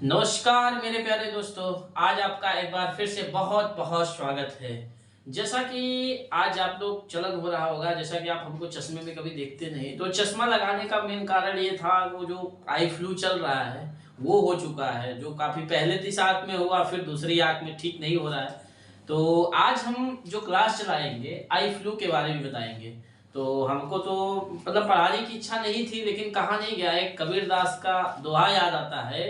नमस्कार मेरे प्यारे दोस्तों, आज आपका एक बार फिर से बहुत बहुत स्वागत है। जैसा कि आज आप लोग चलन हो रहा होगा, जैसा कि आप हमको चश्मे में कभी देखते नहीं, तो चश्मा लगाने का मेन कारण ये था, वो जो आई फ्लू चल रहा है वो हो चुका है, जो काफ़ी पहले 30 आंख में हुआ, फिर दूसरी आंख में ठीक नहीं हो रहा है। तो आज हम जो क्लास चलाएंगे आई फ्लू के बारे में बताएंगे। तो हमको तो मतलब पढ़ाने की इच्छा नहीं थी, लेकिन कहा नहीं गया, एक कबीरदास का दोहा याद आता है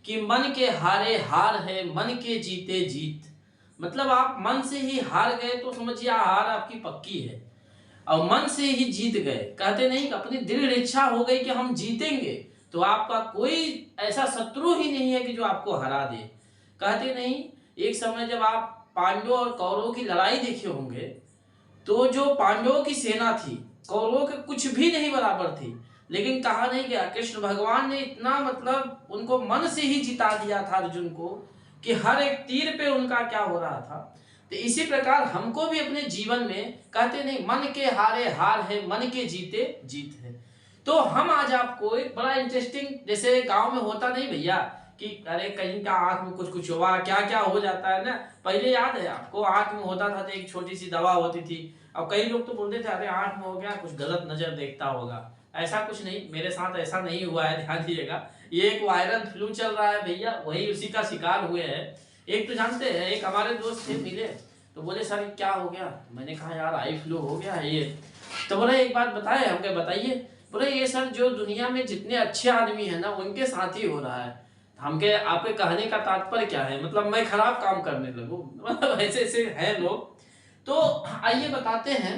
कि मन के हारे हार है, मन के जीते जीत। मतलब आप मन से ही हार गए तो समझिए हार आपकी पक्की है, और मन से ही जीत गए, कहते नहीं, अपनी दृढ़ इच्छा हो गई कि हम जीतेंगे, तो आपका कोई ऐसा शत्रु ही नहीं है कि जो आपको हरा दे। कहते नहीं, एक समय जब आप पांडवों और कौरवों की लड़ाई देखे होंगे, तो जो पांडवों की सेना थी कौरवों के कुछ भी नहीं बराबर थी, लेकिन कहा नहीं गया, कृष्ण भगवान ने इतना मतलब उनको मन से ही जिता दिया था अर्जुन को, कि हर एक तीर पे उनका क्या हो रहा था। तो इसी प्रकार हमको भी अपने जीवन में, कहते नहीं, मन के हारे हार है, मन के जीते जीत है। तो हम आज आपको एक बड़ा इंटरेस्टिंग, जैसे गांव में होता नहीं भैया कि अरे कहीं का आंख में कुछ कुछ हुआ, क्या क्या हो जाता है ना। पहले याद है आपको, आंख में होता था तो एक छोटी सी दवा होती थी। अब कई लोग तो बोलते थे अरे आंख में हो गया, कुछ गलत नजर देखता होगा। ऐसा कुछ नहीं, मेरे साथ ऐसा नहीं हुआ है, ध्यान दीजिएगा। ये एक वायरल फ्लू चल रहा है भैया, वही उसी का शिकार हुए हैं। एक तो जानते हैं, एक हमारे दोस्त थे, मिले तो बोले सर क्या हो गया। मैंने कहा यार आई फ्लू हो गया है ये। तो बोले एक बात बताए, हमको बताइए। बोले ये सर जो दुनिया में जितने अच्छे आदमी है ना, उनके साथ ही हो रहा है। हमके आपके कहने का तात्पर्य क्या है, मतलब मैं खराब काम करने लगूं, मतलब ऐसे ऐसे हैं लोग। तो आइए बताते हैं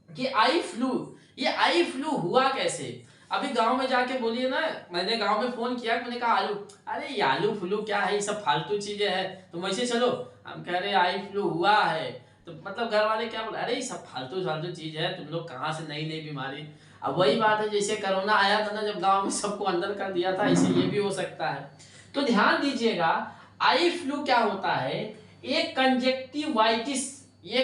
कि आई फ्लू, ये आई फ्लू हुआ कैसे। अभी गांव में जाके बोलिए ना, मैंने गांव में फोन किया, मैंने कहा आलू, अरे ये आलू फ्लू क्या है, ये सब फालतू चीजें हैं, तुम ऐसे चलो। हम कह रहे आई फ्लू हुआ है, तो मतलब घर वाले क्या बोले, अरे ये सब फालतू फालतू चीज है, तुम लोग कहाँ से नई नई बीमारी। अब वही बात है, जैसे कोरोना आया था ना, जब गांव में सबको अंदर कर दिया था, इसे ये भी हो सकता है। तो ध्यान दीजिएगा, आई फ्लू क्या होता है, एक कंजेक्टिवाइटिस, ये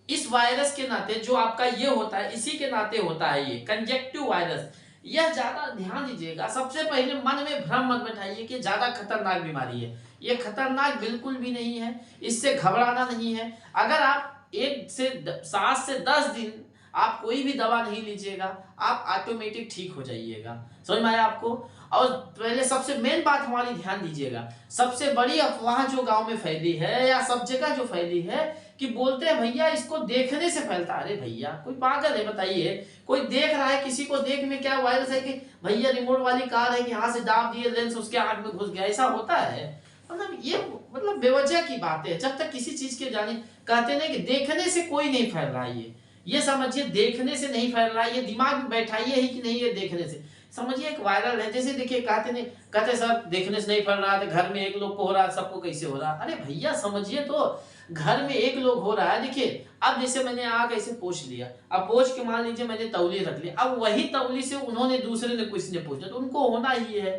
इस वायरस के नाते जो आपका ये होता है, इसी के नाते होता है ये कंजेक्टिव वायरस। यह ज्यादा ध्यान दीजिएगा, सबसे पहले मन में भ्रम मत बैठाइए कि ज्यादा खतरनाक बीमारी है। ये खतरनाक बिल्कुल भी नहीं है, इससे घबराना नहीं है। अगर आप 7 से 10 दिन आप कोई भी दवा नहीं लीजिएगा, आप ऑटोमेटिक ठीक हो जाइएगा। समझ में आया आपको। और पहले सबसे मेन बात हमारी ध्यान दीजिएगा, सबसे बड़ी अफवाह जो गांव में फैली है या सब जगह जो फैली है, कि बोलते हैं भैया इसको देखने से फैलता। अरे भैया कोई पागल है, बताइए। कोई देख रहा है, किसी को देख में क्या वायरस है कि भैया रिमोट वाली कार है कि यहाँ से दाब दिए, लेंस उसके आंख में घुस गया, ऐसा होता है। मतलब ये मतलब बेवजह की बात है। जब तक किसी चीज के जाने, कहते नहीं कि देखने से कोई नहीं फैल रहा है, ये समझिए देखने से नहीं फैल रहा है, ये दिमाग में बैठाइए ही कि नहीं ये देखने से, समझिए एक वायरल है। जैसे देखिए, कहते नहीं, कहते सर देखने से नहीं फैल रहा है, घर में एक लोग को हो रहा है, सबको कैसे हो रहा है। अरे भैया समझिए, तो घर में एक लोग हो रहा है। देखिए अब जैसे मैंने आग ऐसे पोंछ लिया, अब पोंछ के मान लीजिए मैंने तौली रख लिया, अब वही तौली से उन्होंने दूसरे ने किसी ने पूछा, तो उनको होना ही है।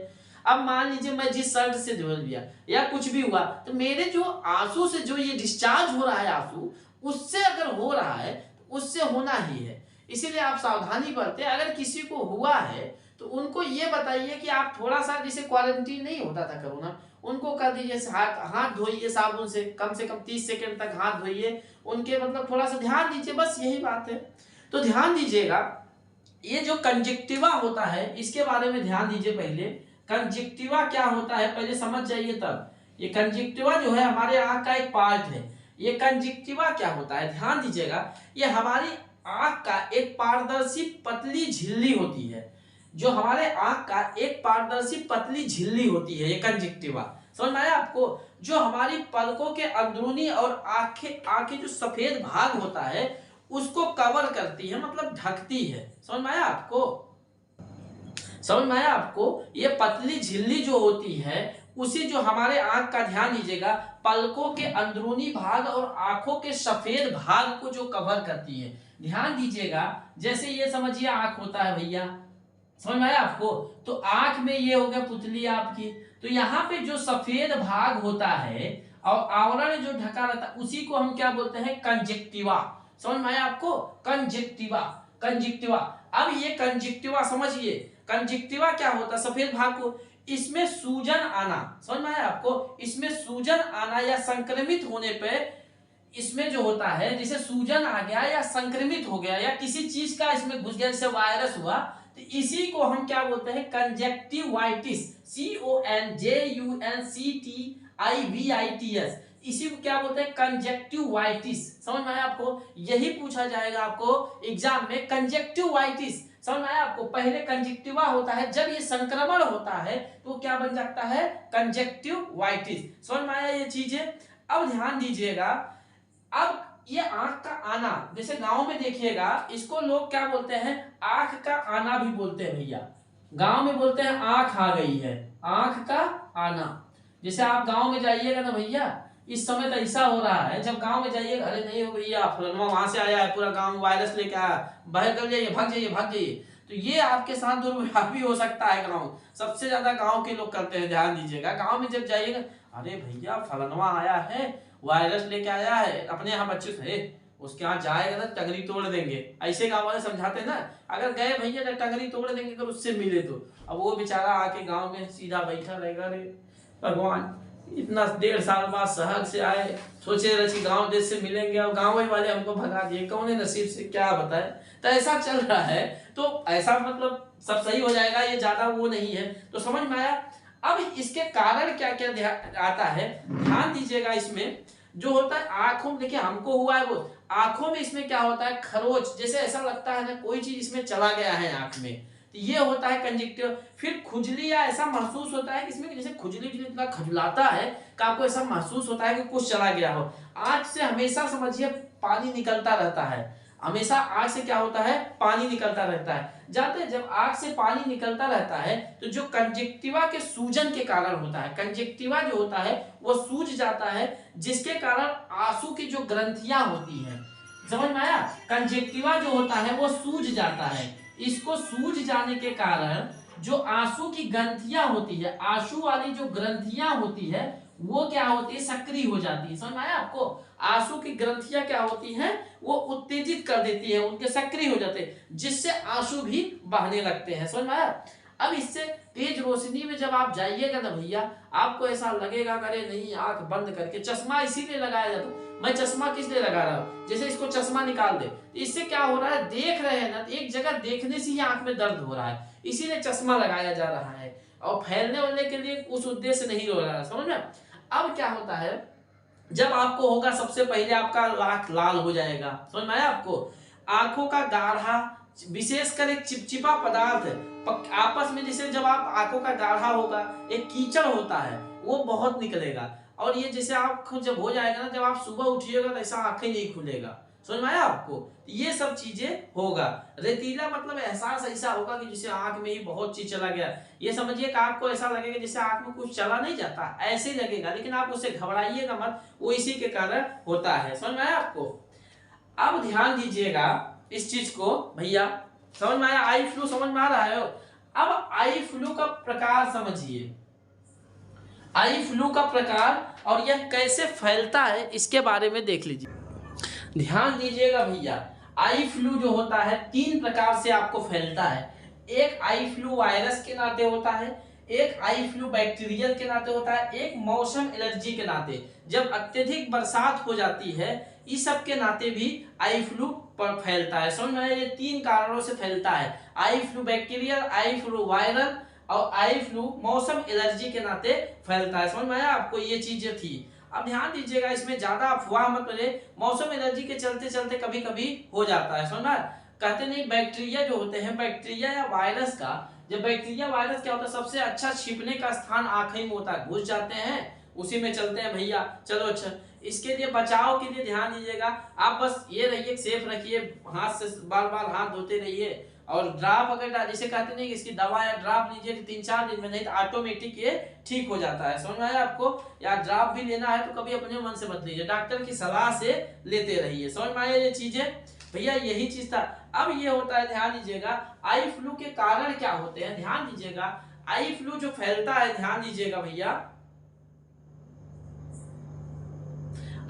अब मान लीजिए मैं जिस शर्ट से धुल लिया या कुछ भी हुआ, तो मेरे जो आंसू से जो ये डिस्चार्ज हो रहा है आंसू, उससे अगर हो रहा है तो उससे होना ही है। इसीलिए आप सावधानी बरतें। अगर किसी को हुआ है तो उनको ये बताइए कि आप थोड़ा सा, जैसे क्वारंटीन नहीं होता था कोरोना, उनको कर दीजिए, हाथ धोइए साबुन से कम 30 सेकंड तक हाथ धोइए उनके, मतलब थोड़ा सा ध्यान दीजिए, बस यही बात है। तो ध्यान दीजिएगा, ये जो कंजक्टिवा होता है इसके बारे में ध्यान दीजिए। पहले कंजक्टिवा क्या होता है पहले समझ जाइए तब। ये कंजक्टिवा जो है हमारे आंख का एक पार्ट है। ये कंजक्टिवा क्या होता है ध्यान दीजिएगा, ये हमारी आंख का एक पारदर्शी पतली झिल्ली होती है, जो हमारे आंख का एक पारदर्शी पतली झिल्ली होती है, ये कंजक्टिवा। समझ में आया आपको। जो हमारी पलकों के अंदरूनी और आंखें जो सफेद भाग होता है उसको कवर करती है, मतलब ढकती है। समझ में आया आपको, समझ में आया आपको। ये पतली झिल्ली जो होती है उसी जो हमारे आंख का, ध्यान दीजिएगा, पलकों के अंदरूनी भाग और आंखों के सफेद भाग को जो कवर करती है। ध्यान दीजिएगा, जैसे ये समझिए आंख होता है भैया, समझ में आया आपको। तो आंख में ये हो गया पुतली आपकी, तो यहाँ पे जो सफेद भाग होता है और आवरण जो ढका रहता है उसी को हम क्या बोलते हैं, कंजक्टिवा। समझ में आया आपको, कंजक्टिवा, कंजक्टिवा। अब ये कंजक्टिवा समझिए, कंजक्टिवा क्या होता है, सफेद भाग को, इसमें सूजन आना, समझ में आया आपको, इसमें सूजन आना या संक्रमित होने पे इसमें जो होता है, जैसे सूजन आ गया या संक्रमित हो गया या किसी चीज का इसमें घुस गया, जैसे वायरस हुआ, तो इसी को हम क्या बोलते हैं, कंजक्टिवाइटिस, CONJUNCTIVITS, इसी को क्या बोलते हैं, कंजक्टिवाइटिस। समझ में आया आपको, यही पूछा जाएगा आपको एग्जाम में, कंजक्टिवाइटिस। समझ में आया आपको, पहले कंजक्टिवा होता है, जब ये संक्रमण होता है तो क्या बन जाता है, कंजक्टिवाइटिस। समझ में आया ये चीजें। अब ध्यान दीजिएगा, अब ये आंख का आना, जैसे गांव में देखिएगा, इसको लोग क्या बोलते हैं, आंख का आना भी बोलते हैं भैया, गांव में बोलते हैं आंख आ गई है, आंख का आना। जैसे आप गांव में जाइएगा ना भैया, इस समय तो ऐसा हो रहा है, जब गांव में जाइएगा, अरे नहीं हो भैया फलाना वहां से आया है, पूरा गांव वायरस लेके आया, बाहर कर जाइए, भाग जाइए, भाग जाइए, तो ये आपके साथ दुर्व्यवहार भी हो सकता है। गांव सबसे ज्यादा गांव के लोग करते हैं, ध्यान दीजिएगा। गांव में जब जाइएगा, अरे भैया फलाना आया है, वायरस लेके आया है, अपने यहाँ बच्चे से, उसके यहाँ जाएगा ना टंगरी तोड़ देंगे, ऐसे गांव वाले समझाते हैं ना। अगर गए भैया तो टंगरी तोड़ देंगे अगर उससे मिले तो। अब वो बेचारा आके गांव में सीधा बैठा रहेगा, रे भगवान, इतना 1.5 साल बाद शहर से आए, सोचे रहे गांव देश से मिलेंगे, और गांव वाले हमको भगा दिए, कौन है नसीब से क्या बताए। तो ऐसा चल रहा है, तो ऐसा मतलब सब सही हो जाएगा, ये ज्यादा वो नहीं है। तो समझ में आया। अब इसके कारण क्या क्या आता है, ध्यान दीजिएगा। इसमें जो होता है आंखों में, देखिए हमको हुआ है वो, आंखों में इसमें क्या होता है, खरोच, जैसे ऐसा लगता है ना कोई चीज इसमें चला गया है आंख में, तो ये होता है कंजक्टिव। फिर खुजली, या ऐसा महसूस होता है कि इसमें जैसे खुजली इतना खजलाता है कि आपको ऐसा महसूस होता है कि कुछ चला गया हो। आंख से हमेशा समझिए पानी निकलता रहता है, हमेशा आंख से क्या होता है, पानी निकलता रहता है। जाते जब आंख से पानी निकलता रहता है तो जो कंजक्टिवा के सूजन के कारण होता है, कंजक्टिवा जो होता है वो सूज जाता है, जिसके कारण आंसू की जो ग्रंथियां होती है, समझ में आया, कंजक्टिवा जो होता है वो सूज जाता है। इसको सूज जाने के कारण जो आंसू की ग्रंथियां होती है, आंसू वाली जो ग्रंथियां होती है वो क्या होती है, सक्रिय हो जाती है। समझ में आया आपको, आंसू की ग्रंथियां क्या होती हैं, वो उत्तेजित कर देती है, उनके सक्रिय हो जाते हैं, जिससे आंसू भी बहने लगते हैं। समझ में आया। अब इससे तेज रोशनी में जब आप जाइएगा ना भैया, आपको ऐसा लगेगा, अरे नहीं आंख बंद करके, चश्मा इसीलिए लगाया जाता है। मैं चश्मा किस लिए लगा रहा हूँ, जैसे इसको चश्मा निकाल दे, इससे क्या हो रहा है, देख रहे हैं ना, एक जगह देखने से ही आंख में दर्द हो रहा है, इसीलिए चश्मा लगाया जा रहा है, और फैलने वाले के लिए उस उद्देश्य नहीं हो रहा है। समझ में। अब क्या होता है, जब आपको होगा, सबसे पहले आपका आंख लाल हो जाएगा, समझ में आया आपको, आंखों का गाढ़ा, विशेषकर एक चिपचिपा पदार्थ आपस में, जैसे जब आप आंखों का गाढ़ा होगा, एक कीचड़ होता है वो बहुत निकलेगा, और ये जैसे आंख जब हो जाएगा ना, जब आप सुबह उठिएगा तो ऐसा आंखें नहीं खुलेगा। समझ में आया आपको, ये सब चीजें होगा। रेतीला मतलब एहसास ऐसा होगा कि जैसे आंख में ही बहुत चीज चला गया, ये समझिए कि आपको ऐसा लगेगा जैसे आंख में कुछ चला नहीं जाता, ऐसे ही लगेगा, लेकिन आप उससे घबराइएगा मत, वो इसी के कारण होता है। समझ में आया आपको। अब ध्यान दीजिएगा इस चीज को भैया, समझ में आया, आई फ्लू समझ में आ रहा है। अब आई फ्लू का प्रकार समझिए, आई फ्लू का प्रकार और यह कैसे फैलता है इसके बारे में देख लीजिए। ध्यान दीजिएगा भैया, आई फ्लू जो होता है 3 प्रकार से आपको फैलता है। एक आई फ्लू वायरस के नाते होता है, एक आई फ्लू बैक्टीरियल के नाते होता है, एक मौसम एलर्जी के नाते, जब अत्यधिक बरसात हो जाती है, इस सब के नाते भी आई फ्लू पर फैलता है। समझ में, ये 3 कारणों से फैलता है, eye flu bacterial, eye flu viral और आई फ्लू मौसम एलर्जी के नाते फैलता है। समझ में आया आपको, ये चीजें थी। अब ध्यान दीजिएगा, इसमें ज्यादा अफवाह मत बने, मौसम एलर्जी के चलते चलते कभी कभी हो जाता है। समझ में, कहते नहीं बैक्टीरिया जो होते हैं, बैक्टीरिया या वायरस का, जब बैक्टीरिया वायरस क्या होता है, सबसे अच्छा छिपने का स्थान आंखें में होता है, घुस जाते हैं उसी में चलते हैं भैया। चलो अच्छा, इसके लिए बचाव के लिए ध्यान दीजिएगा, आप बस ये रहिए, सेफ रखिए, हाथ से बार बार हाथ धोते रहिए, और ड्राप अगर जैसे कहते नहीं कि इसकी दवा या ड्राप लीजिए 3-4 दिन में, नहीं तो ऑटोमेटिक ये ठीक हो जाता है। समझ में आया आपको। या ड्राप भी लेना है तो कभी अपने मन से मत लीजिए, डॉक्टर की सलाह से लेते रहिए। समझ में आया ये चीजें भैया, यही चीज था। अब ये होता है, ध्यान दीजिएगा, आई फ्लू के कारण क्या होते हैं, ध्यान दीजिएगा, आई फ्लू जो फैलता है, ध्यान दीजिएगा भैया,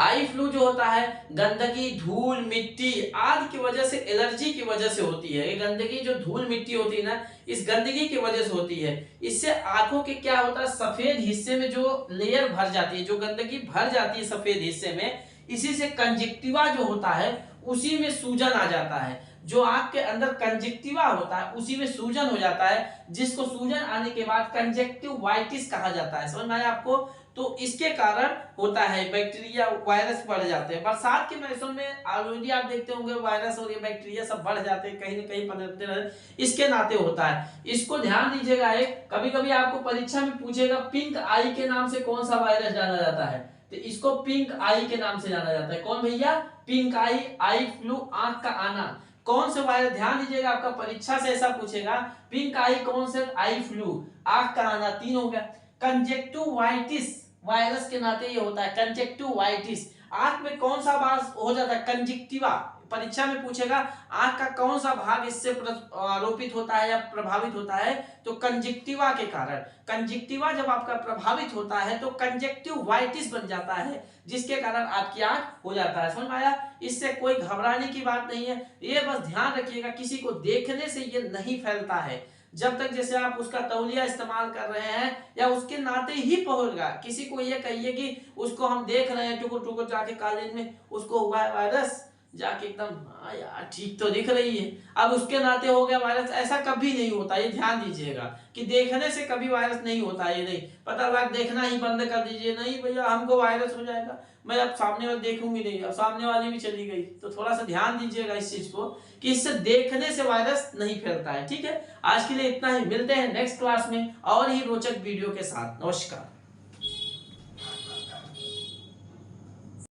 आई फ्लू जो होता है गंदगी, धूल, मिट्टी आदि की वजह से, एलर्जी की वजह से होती है। ये गंदगी जो धूल मिट्टी होती है ना, इस गंदगी की वजह से होती है। इससे आंखों के क्या होता है, सफेद हिस्से में जो लेयर भर जाती है, जो गंदगी भर जाती है सफेद हिस्से में, इसी से कंजक्टिवा जो होता है उसी में सूजन आ जाता है। जो आंख के अंदर कंजक्टिवा होता है उसी में सूजन हो जाता है, जिसको सूजन आने के बाद कंजक्टिवाइटिस कहा जाता है। समझ में आया आपको? तो इसके कारण होता है, बैक्टीरिया वायरस बढ़ जाते हैं। बरसात के मौसम में ऑलरेडी आप देखते होंगे वायरस और ये बैक्टीरिया सब बढ़ जाते हैं, कहीं ना कहीं पनपते रहते, इसके नाते होता है। इसको ध्यान दीजिएगा। एक कभी कभी आपको परीक्षा में पूछेगा पिंक आई के नाम से कौन सा वायरस जाना जाता है, तो इसको पिंक आई के नाम से जाना जाता है। कौन भैया? पिंक आई, आई फ्लू, आंख का आना। कौन से वायरस, ध्यान दीजिएगा, आपका परीक्षा से ऐसा पूछेगा पिंक आई कौन से, आई फ्लू, आंख का आना, तीन हो गया। कंजक्टिवाइटिस वायरस के नाते ये होता है, कंजक्टिवाइटिस। आंख में कौन सा भाग हो जाता है, कंजक्टिवा। परीक्षा में पूछेगा आंख का कौन सा भाग इससे आरोपित होता है या प्रभावित होता है, तो कंजक्टिवा के कारण। कंजक्टिवा जब आपका प्रभावित होता है तो कंजक्टिवाइटिस बन जाता है, जिसके कारण आपकी आंख हो जाता है। समझ में आया? इससे कोई घबराने की बात नहीं है। ये बस ध्यान रखिएगा, किसी को देखने से ये नहीं फैलता है। जब तक जैसे आप उसका तौलिया इस्तेमाल कर रहे हैं या उसके नाते ही पहुंचेगा। किसी को ये कहिए कि उसको हम देख रहे हैं टुकुर टुकुर जाके कॉलेज में, उसको हुआ है वायरस, जाके एकदम हाँ यार ठीक तो दिख रही है, अब उसके नाते हो गया वायरस, ऐसा कभी नहीं होता। ये ध्यान दीजिएगा कि देखने से कभी वायरस नहीं होता। ये नहीं पता लगा देखना ही बंद कर दीजिए, नहीं भैया हमको वायरस हो जाएगा, मैं अब सामने वाले देखूंगी नहीं, अब सामने वाली भी चली गई। तो थोड़ा सा ध्यान दीजिएगा इस चीज को कि इससे देखने से वायरस नहीं फैलता है। ठीक है, आज के लिए इतना ही, मिलते हैं नेक्स्ट क्लास में और ही रोचक वीडियो के साथ। नमस्कार।